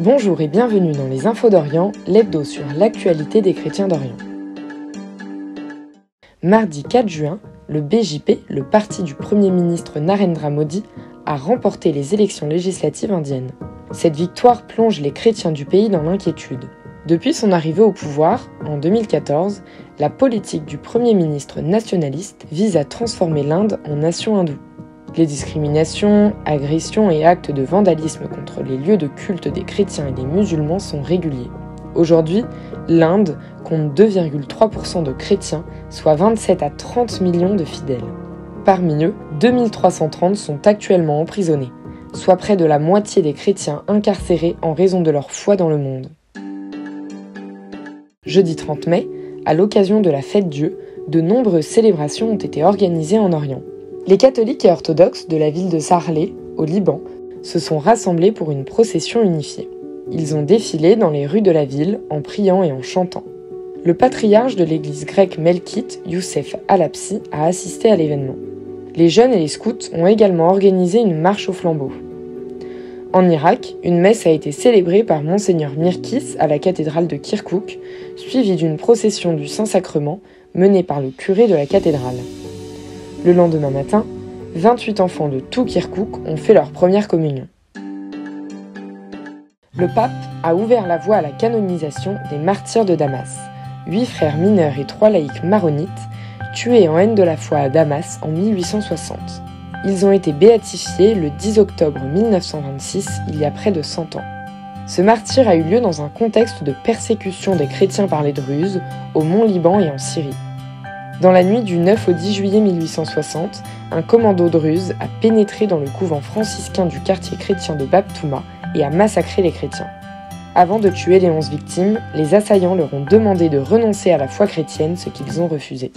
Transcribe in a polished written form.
Bonjour et bienvenue dans les Infos d'Orient, l'hebdo sur l'actualité des chrétiens d'Orient. Mardi 4 juin, le BJP, le parti du Premier ministre Narendra Modi, a remporté les élections législatives indiennes. Cette victoire plonge les chrétiens du pays dans l'inquiétude. Depuis son arrivée au pouvoir, en 2014, la politique du Premier ministre nationaliste vise à transformer l'Inde en nation hindoue. Les discriminations, agressions et actes de vandalisme contre les lieux de culte des chrétiens et des musulmans sont réguliers. Aujourd'hui, l'Inde compte 2,3% de chrétiens, soit 27 à 30 millions de fidèles. Parmi eux, 2330 sont actuellement emprisonnés, soit près de la moitié des chrétiens incarcérés en raison de leur foi dans le monde. Jeudi 30 mai, à l'occasion de la fête Dieu, de nombreuses célébrations ont été organisées en Orient. Les catholiques et orthodoxes de la ville de Sarlé, au Liban, se sont rassemblés pour une procession unifiée. Ils ont défilé dans les rues de la ville en priant et en chantant. Le patriarche de l'église grecque melkite, Youssef Al-Habsi, a assisté à l'événement. Les jeunes et les scouts ont également organisé une marche au flambeau. En Irak, une messe a été célébrée par Monseigneur Mirkis à la cathédrale de Kirkouk, suivie d'une procession du Saint-Sacrement menée par le curé de la cathédrale. Le lendemain matin, 28 enfants de tout Kirkouk ont fait leur première communion. Le pape a ouvert la voie à la canonisation des martyrs de Damas, 8 frères mineurs et 3 laïcs maronites, tués en haine de la foi à Damas en 1860. Ils ont été béatifiés le 10 octobre 1926, il y a près de 100 ans. Ce martyre a eu lieu dans un contexte de persécution des chrétiens par les Druzes, au Mont Liban et en Syrie. Dans la nuit du 9 au 10 juillet 1860, un commando druze a pénétré dans le couvent franciscain du quartier chrétien de Bab Touma et a massacré les chrétiens. Avant de tuer les 11 victimes, les assaillants leur ont demandé de renoncer à la foi chrétienne, ce qu'ils ont refusé.